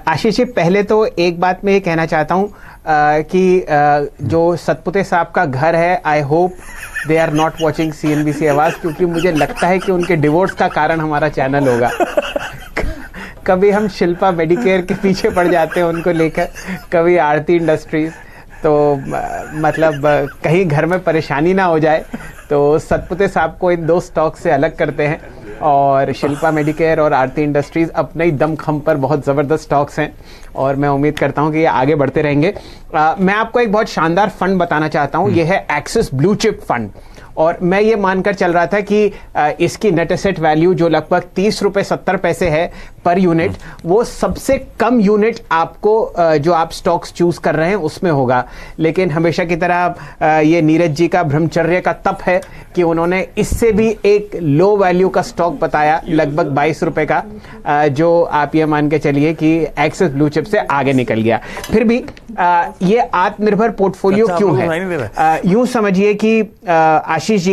आशीष जी, पहले तो एक बात मैं ये कहना चाहता हूँ कि जो सतपुते साहब का घर है, I hope they are not watching CNBC Awaaz, क्योंकि मुझे लगता है कि उनके डिवोर्स का कारण हमारा चैनल होगा। कभी हम शिल्पा मेडिकेयर के पीछे पड़ जाते हैं उनको लेकर, कभी आरती इंडस्ट्रीज, तो मतलब कहीं घर में परेशानी ना हो जाए, तो सतपुते साहब को इन दो स्टॉक से अलग करते हैं। और शिल्पा मेडिकेयर और आरती इंडस्ट्रीज अपने ही दमखम पर बहुत ज़बरदस्त स्टॉक्स हैं और मैं उम्मीद करता हूं कि ये आगे बढ़ते रहेंगे। मैं आपको एक बहुत शानदार फंड बताना चाहता हूं, ये है एक्सिस ब्लू चिप फंड। और मैं ये मानकर चल रहा था कि इसकी नेट एसेट वैल्यू जो लगभग 30 रुपए 70 पैसे है पर यूनिट, वो सबसे कम यूनिट आपको जो आप स्टॉक्स चूज कर रहे हैं उसमें होगा। लेकिन हमेशा की तरह ये नीरज जी का ब्रह्मचर्य का तप है कि उन्होंने इससे भी एक लो वैल्यू का स्टॉक बताया, लगभग 22 रुपए का, जो आप ये मान के चलिए कि एक्सिस ब्लू चिप से आगे निकल गया। फिर भी ये आत्मनिर्भर पोर्टफोलियो क्यों है? यूं समझिए कि आशीष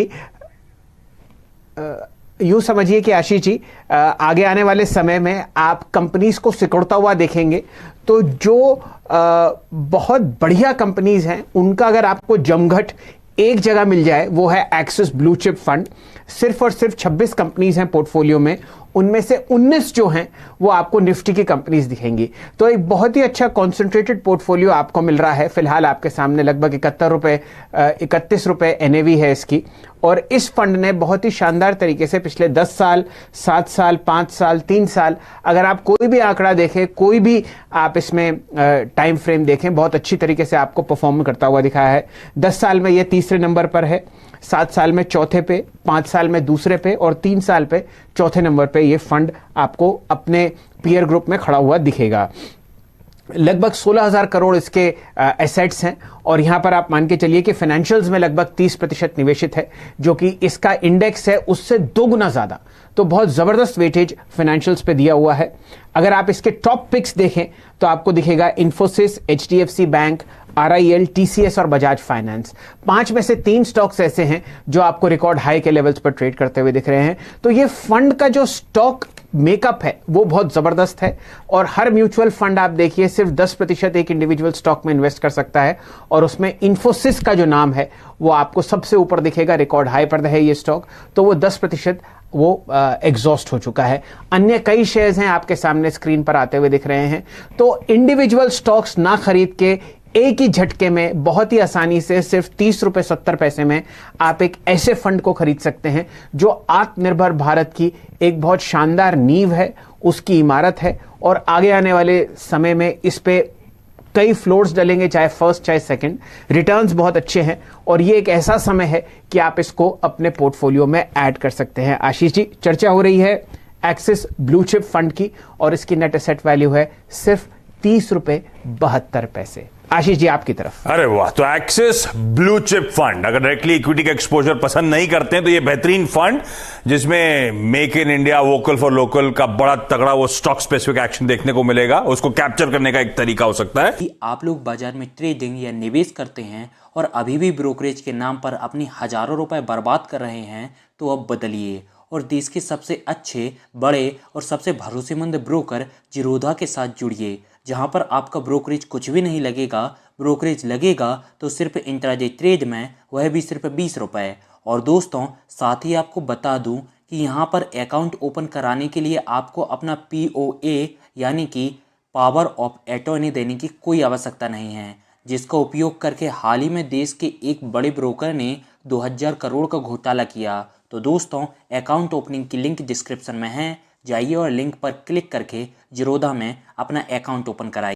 जी, आगे आने वाले समय में आप कंपनीज को सिकुड़ता हुआ देखेंगे, तो जो बहुत बढ़िया कंपनीज हैं उनका अगर आपको जमघट एक जगह मिल जाए, वो है एक्सिस ब्लू चिप फंड। सिर्फ और सिर्फ 26 कंपनीज हैं पोर्टफोलियो में, उनमें से 19 जो हैं वो आपको निफ्टी की कंपनीज दिखेंगी। तो एक बहुत ही अच्छा कॉन्सेंट्रेटेड पोर्टफोलियो आपको मिल रहा है। फिलहाल आपके सामने लगभग 31 रुपए NAV है इसकी। और इस फंड ने बहुत ही शानदार तरीके से पिछले 10 साल, 7 साल, 5 साल, 3 साल, अगर आप कोई भी आंकड़ा देखें, कोई भी आप इसमें टाइम फ्रेम देखें, बहुत अच्छी तरीके से आपको परफॉर्म करता हुआ दिखाया है। 10 साल में ये तीसरे नंबर पर है, 7 साल में चौथे पे, 5 साल में दूसरे पे और 3 साल पे चौथे नंबर पे ये फंड आपको अपने पीयर ग्रुप में खड़ा हुआ दिखेगा। लगभग 16,000 करोड़ इसके एसेट्स हैं और यहां पर आप मान के चलिए कि फाइनेंशियल्स में लगभग 30% निवेशित है, जो कि इसका इंडेक्स है उससे 2 गुना ज्यादा। तो बहुत जबरदस्त वेटेज फाइनेंशियल्स पे दिया हुआ है। अगर आप इसके टॉप पिक्स देखें तो आपको दिखेगा Infosys, HDFC bank, RIL, TCS और बजाज फाइनेंस। 5 में से 3 स्टॉक्स ऐसे हैं जो आपको रिकॉर्ड हाई के लेवल्स पर ट्रेड करते हुए दिख रहे हैं। तो ये फंड का जो स्टॉक मेकअप है वो बहुत जबरदस्त है। और हर म्यूचुअल फंड आप देखिए सिर्फ 10% एक इंडिविजुअल स्टॉक में इन्वेस्ट कर सकता है, और उसमें इन्फोसिस का जो नाम है वो आपको सबसे ऊपर दिखेगा, रिकॉर्ड हाई पर है ये स्टॉक। तो वो 10% वो एग्जॉस्ट हो चुका है। अन्य कई शेयर्स हैं आपके सामने स्क्रीन पर आते हुए दिख रहे हैं। तो इंडिविजुअल स्टॉक्स ना खरीद के एक ही झटके में बहुत ही आसानी से सिर्फ 30 रुपए 70 पैसे में आप एक ऐसे फंड को खरीद सकते हैं जो आत्मनिर्भर भारत की एक बहुत शानदार नींव है, उसकी इमारत है। और आगे आने वाले समय में इस पे कई फ्लोर्स डलेंगे, चाहे फर्स्ट चाहे सेकंड। रिटर्न्स बहुत अच्छे हैं और ये एक ऐसा समय है कि आप इसको अपने पोर्टफोलियो में ऐड कर सकते हैं। आशीष जी, चर्चा हो रही है एक्सिस ब्लू चिप फंड की और इसकी नेट एसेट वैल्यू है सिर्फ 30 रुपए 72 पैसे। आशीष जी, आपकी तरफ। अरे वाह, तो एक्सिस ब्लू चिप फंड, अगर डायरेक्टली इक्विटी का एक्सपोजर पसंद नहीं करते हैं तो ये बेहतरीन फंड, जिसमें make in India, vocal for local का बड़ा तगड़ा वो स्टॉक स्पेसिफिक एक्शन देखने को मिलेगा, उसको कैप्चर करने का एक तरीका हो सकता है। आप लोग बाजार में ट्रेडिंग या निवेश करते हैं और अभी भी ब्रोकरेज के नाम पर अपनी हजारों रुपए बर्बाद कर रहे हैं, तो अब बदलिए और देश के सबसे अच्छे, बड़े और सबसे भरोसेमंद ब्रोकर जिरोधा के साथ जुड़िए, जहां पर आपका ब्रोकरेज कुछ भी नहीं लगेगा। ब्रोकरेज लगेगा तो सिर्फ इंट्राडे ट्रेड में, वह भी सिर्फ 20 रुपए। और दोस्तों, साथ ही आपको बता दूं कि यहां पर अकाउंट ओपन कराने के लिए आपको अपना POA यानी कि पावर ऑफ अटॉर्नी देने की कोई आवश्यकता नहीं है, जिसका उपयोग करके हाल ही में देश के एक बड़े ब्रोकर ने 2000 करोड़ का घोटाला किया। तो दोस्तों, अकाउंट ओपनिंग की लिंक डिस्क्रिप्शन में है, जाइए और लिंक पर क्लिक करके जिरोधा में अपना अकाउंट ओपन कराइए।